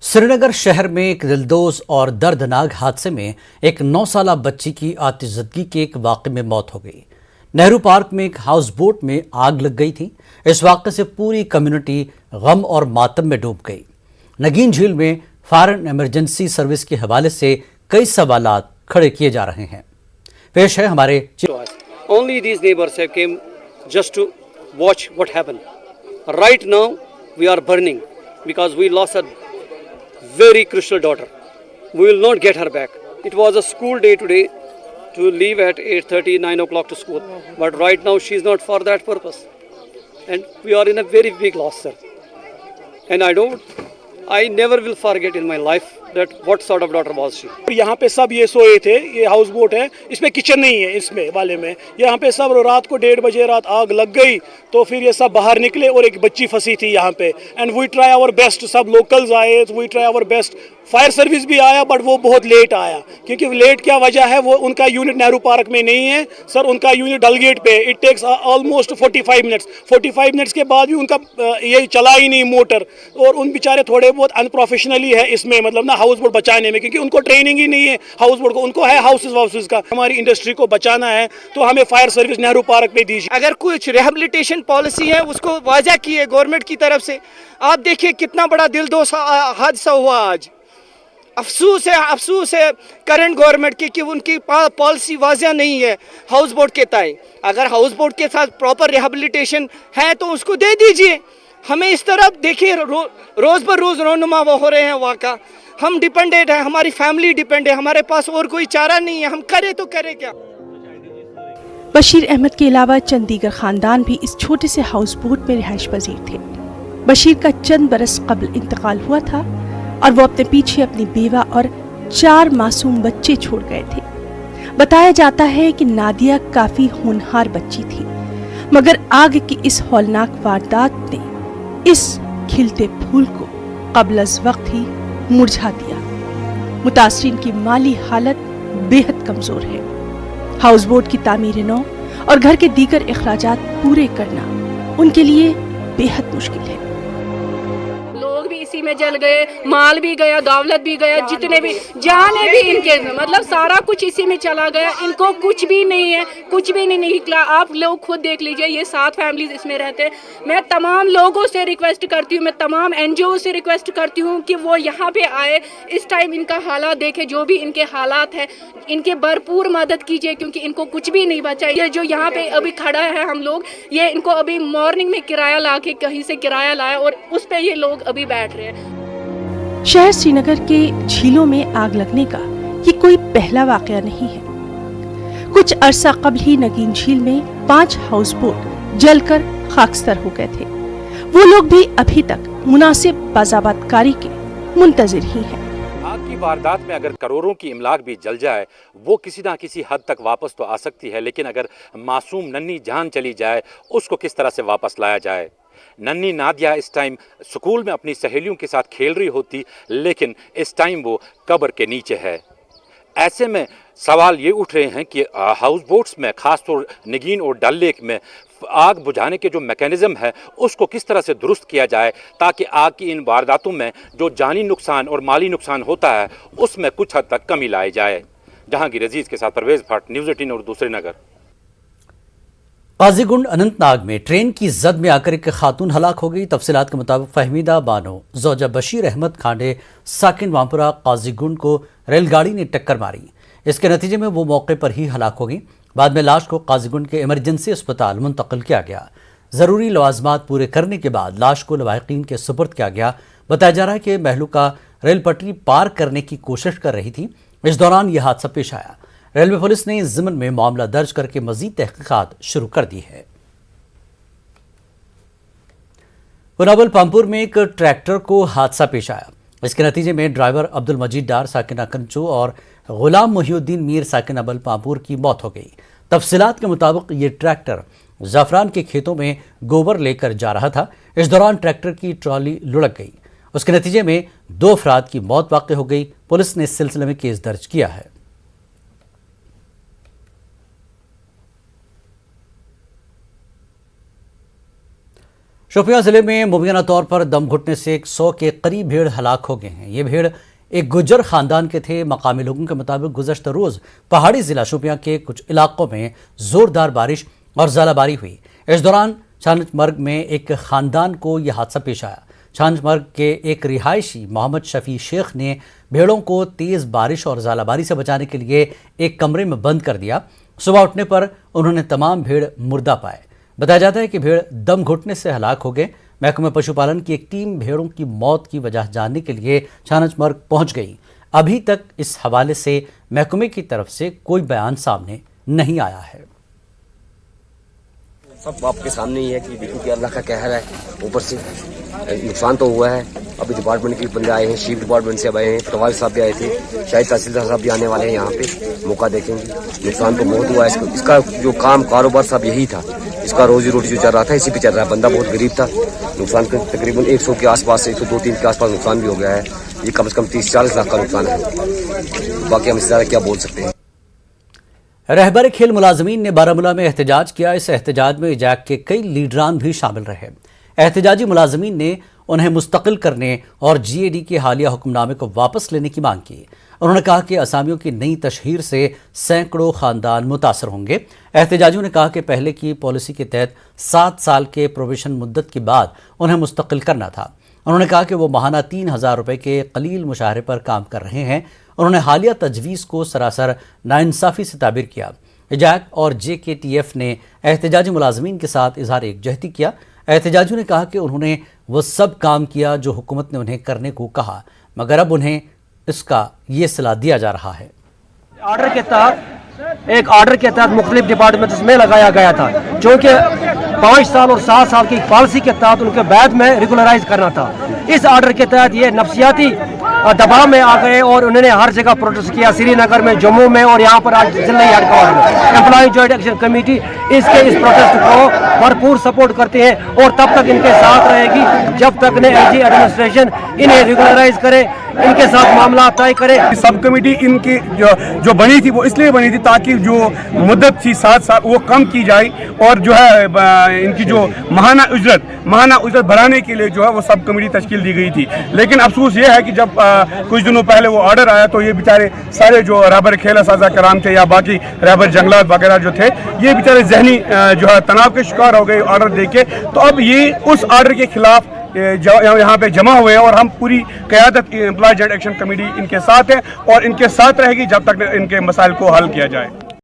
श्रीनगर शहर में एक दिलदोज और दर्दनाक हादसे में एक 9 साला बच्ची की आतिशज़दगी के एक वाक़े में मौत हो गई। नेहरू पार्क में एक हाउस बोट में आग लग गई थी। इस वाक़े से पूरी कम्युनिटी गम और मातम में डूब गई। नगीन झील में फायर एंड इमरजेंसी सर्विस के हवाले से कई सवालात खड़े किए जा रहे हैं। पेश है हमारे Only these neighbors have came just to watch what happened. Right now we are burning because we lost a very crucial daughter. We will not get her back. It was a school day today to leave at 8:30, 9 o'clock to school. But right now she is not for that purpose. And we are in a very big loss, sir. And I never will forget in my life that what sort of daughter was she. यहाँ पे सब ये सोए थे, ये house boat है, इसमें kitchen नहीं है, इसमें वाले में यहाँ पे सब रात को 1:30 बजे रात आग लग गई तो फिर ये सब बाहर निकले और एक बच्ची फंसी थी यहाँ पे। And we try our best, सब लोकल्स आए, we try our best, fire service भी आया बट वो बहुत लेट आया। क्योंकि लेट क्या वजह है, वो उनका यूनिट नेहरू पार्क में नहीं है सर, उनका यूनिट डलगेट पे। It takes almost 45 minutes. 45 minutes के बाद भी उनका ये चला ही नहीं मोटर, और उन बेचारे थोड़े बहुत अनप्रोफेशनली है इसमें, मतलब ना हाउस बोट बचाने में, क्योंकि उनको ट्रेनिंग ही नहीं है हाउस बोट को, उनको है हाउसेज का। हमारी इंडस्ट्री को बचाना है तो हमें फायर सर्विस नेहरू पार्क में दीजिए। अगर कुछ रिहेबिलिटेशन पॉलिसी है उसको वाज़ा की है गवर्नमेंट की तरफ से। आप देखिए कितना बड़ा दिलदोज हादसा हुआ आज। अफसोस है करंट गवर्नमेंट की कि उनकी पॉलिसी वाज़ा नहीं है हाउस बोट के तय। अगर हाउस बोट के साथ प्रॉपर रिहेबिलिटेशन है तो उसको दे दीजिए। हमें इस तरफ देखिए रोज़ बर रोज़ रोनुमा हो रहे हैं वाक़ा। हम डिपेंडेंट हैं, हमारी फैमिली डिपेंड है, हमारे पास और कोई चारा नहीं है, हम करें तो करें क्या। बशीर अहमद के अलावा चंद दीगर खानदान भी इस छोटे से हाउस बोट में रिहाइश पजीर थे। बशीर का चंद बरस कबल इंतकाल हुआ था और वो अपने पीछे अपनी बेवा और 4 मासूम बच्चे छोड़ गए थे। बताया जाता है कि नादिया काफी होनहार बच्ची थी, मगर आग की इस हौलनाक वारदात ने इस खिलते फूल को कबल अज़ वक्त ही मुरझा दिया। मुतासरीन की माली हालत बेहद कमजोर है। हाउस बोट की तामीर नौ और घर के दीगर अखराजात पूरे करना उनके लिए बेहद मुश्किल है। लोग भी इसी में जल गए, माल भी गया, दौलत भी गया, जितने भी जाने भी इनके, मतलब सारा कुछ इसी में चला गया। इनको कुछ भी नहीं है, कुछ भी नहीं निकला। आप लोग खुद देख लीजिए, ये 7 फैमिलीज इसमें रहते हैं। मैं तमाम लोगों से रिक्वेस्ट करती हूँ, मैं तमाम NGO से रिक्वेस्ट करती हूँ कि वो यहाँ पे आए, इस टाइम इनका हालात देखे, जो भी इनके हालात है इनके भरपूर मदद कीजिए, क्योंकि इनको कुछ भी नहीं बचा। ये जो यहाँ पे अभी खड़ा है हम लोग, ये इनको अभी मॉर्निंग में किराया ला के कहीं से किराया लाया और उस पे ये लोग अभी बैठ रहे हैं। शहर श्रीनगर के झीलों में आग लगने का ये कोई पहला वाकया नहीं है। कुछ अरसा कबल ही नगीन झील में 5 हाउस बोट जलकर खाकस्तर हो गए थे। वो लोग भी अभी तक मुनासिब बाज़ाबतकारी के मुंतजिर ही हैं। आग की वारदात में अगर करोड़ों की इमलाक भी जल जाए, वो किसी ना किसी हद तक वापस तो आ सकती है, लेकिन अगर मासूम नन्ही जान चली जाए, उसको किस तरह से वापस लाया जाए। नन्ही नादिया इस टाइम स्कूल में अपनी सहेलियों के साथ खेल रही होती, लेकिन इस टाइम वो कब्र के नीचे है। ऐसे में सवाल ये उठ रहे हैं कि हाउस बोट्स में, खासतौर नगीन और डल लेक में आग बुझाने के जो मैकेनिज़्म है उसको किस तरह से दुरुस्त किया जाए, ताकि आग की इन वारदातों में जो जानी नुकसान और माली नुकसान होता है उसमें कुछ हद तक कमी लाई जाए। जहांगीर अजीज़ के साथ परवेज़ भट्ट, न्यूज़ 18 और दूसरे नगर। काजीगुंड अनंतनाग में ट्रेन की जद में आकर एक खातून हलाक हो गई। तफसीलात के मुताबिक फहमीदा बानो ज़ौजा बशीर अहमद खांडे साकिन वामपुरा काजीगुंड को रेलगाड़ी ने टक्कर मारी। इसके नतीजे में वो मौके पर ही हलाक हो गई। बाद में लाश को काजीगुंड के इमरजेंसी अस्पताल मुंतकिल किया गया। ज़रूरी लवाजमात पूरे करने के बाद लाश को लवाहिकीन के सुपुर्द किया गया। बताया जा रहा है कि महलूका रेल पटरी पार करने की कोशिश कर रही थी, इस दौरान यह हादसा पेश आया। रेलवे पुलिस ने इस ज़िम्न में मामला दर्ज करके मजीद तहकीकात शुरू कर दी है। पुनावल पामपुर में एक ट्रैक्टर को हादसा पेश आया। इसके नतीजे में ड्राइवर अब्दुल मजीद डार साकिना कंचो और गुलाम मोहिउद्दीन मीर साकिन अबल पामपुर की मौत हो गई। तफसीलात के मुताबिक ये ट्रैक्टर ज़ाफ़रान के खेतों में गोबर लेकर जा रहा था। इस दौरान ट्रैक्टर की ट्रॉली लुढ़क गई। उसके नतीजे में 2 अफराद की मौत वाक़ हो गई। पुलिस ने इस सिलसिले में केस दर्ज किया है। शोपियां जिले में मुबैना तौर पर दम घुटने से 100 के करीब भेड़ हलाक हो गए हैं। ये भेड़ एक गुज्जर खानदान के थे। मकामी लोगों के मुताबिक गुज़श्ता रोज़ पहाड़ी ज़िला शोपियां के कुछ इलाकों में ज़ोरदार बारिश और ज़ालाबारी हुई। इस दौरान छानचमर्ग में एक ख़ानदान को यह हादसा पेश आया। छानचमर्ग के एक रिहायशी मोहम्मद शफी शेख ने भेड़ों को तेज़ बारिश और ज़ालाबारी से बचाने के लिए एक कमरे में बंद कर दिया। सुबह उठने पर उन्होंने तमाम भेड़ मुर्दा पाए। बताया जाता है कि भेड़ दम घुटने से हलाक हो गए। महकमे पशुपालन की एक टीम भेड़ों की मौत की वजह जानने के लिए छानचमर्ग पहुंच गई। अभी तक इस हवाले से महकमे की तरफ से कोई बयान सामने नहीं आया है। सब आपके सामने ही है कि देखो कि अल्लाह का कहर है। ऊपर से नुकसान तो हुआ है। अभी डिपार्टमेंट के बंदे आए हैं, शीप डिपार्टमेंट से अब आए हैं, पटवारी साहब भी आए थे, शायद तहसीलदार साहब भी आने वाले हैं यहाँ पे, मौका देखेंगे। नुकसान तो बहुत हुआ है। इसका जो काम कारोबार सब यही था, इसका रोजी रोटी जो चल रहा था इसी पे चल रहा है। बंदा बहुत गरीब था। नुकसान तकरीबन 100 के आसपास, 102-103 के आसपास नुकसान भी हो गया है। ये कम से कम 30-40 लाख का नुकसान है। बाकी हम इससे ज़्यादा क्या बोल सकते हैं। रहबर खेल मुलाजमीन ने बारामूला में एहतजाज किया। इस एहतजाज में इजाक के कई लीडरान भी शामिल रहे। एहतजाजी मुलाजमीन ने उन्हें मुस्तकिल करने और GAD के हालिया हुक्मनामे को वापस लेने की मांग की। उन्होंने कहा कि असामियों की नई तशहीर से सैकड़ों खानदान मुतासर होंगे। एहतजाजियों ने कहा कि पहले की पॉलिसी के तहत 7 साल के प्रोबेशन मुद्दत के बाद उन्हें मुस्तकिल करना था। उन्होंने कहा कि वो माहाना 3000 रुपये के कलील मुशाहरे पर काम कर रहे हैं। उन्होंने हालिया तजवीज़ को सरासर नाइंसाफ़ी से ताबीर किया। इजाक और JKTF ने एहतजाजी मुलाजमीन के साथ इजहार एकजहती किया। एहतजाजियों ने कहा कि उन्होंने वो सब काम किया जो हुकूमत ने उन्हें करने को कहा, मगर अब उन्हें इसका ये सलाह दिया जा रहा है। ऑर्डर के तहत मुख्तलिफ डिपार्टमेंट्स में लगाया गया था, क्योंकि 5 साल और 7 साल की पॉलिसी के तहत उनके बाद में रेगुलराइज करना था। इस ऑर्डर के तहत ये नफसियाती दबाव में आ गए और उन्होंने हर जगह प्रोटेस्ट किया, श्रीनगर में, जम्मू में और यहाँ पर आज जिला हेडक्वार्टर में। एम्प्लॉय जॉइंट एक्शन कमेटी इस प्रोटेस्ट को भरपूर सपोर्ट करते हैं और तब तक इनके साथ रहेगी जब तक ने LG एडमिनिस्ट्रेशन इन्हें रेगुलराइज करे, इनके साथ मामला तय करे। सब कमेटी इनकी जो बनी थी वो इसलिए बनी थी ताकि जो मुद्दत थी 7 साल वो कम की जाए और जो है इनकी जो माहाना उजरत बढ़ाने के लिए जो है वो सब कमेटी तश्कील दी गई थी। लेकिन अफसोस ये है कि जब कुछ दिनों पहले वो ऑर्डर आया तो ये बेचारे सारे जो रहबर खेल साजा कराम थे या बाकी रहबर जंगलात वगैरह जो थे, ये बेचारे जहनी जो है तनाव के शिकार हो गए ऑर्डर देके। तो अब ये उस ऑर्डर के खिलाफ यहाँ पे जमा हुए हैं और हम पूरी क़यादत एम्प्लॉय जॉइंट एक्शन कमेटी इनके साथ है और इनके साथ रहेगी जब तक इनके मसाइल को हल किया जाए।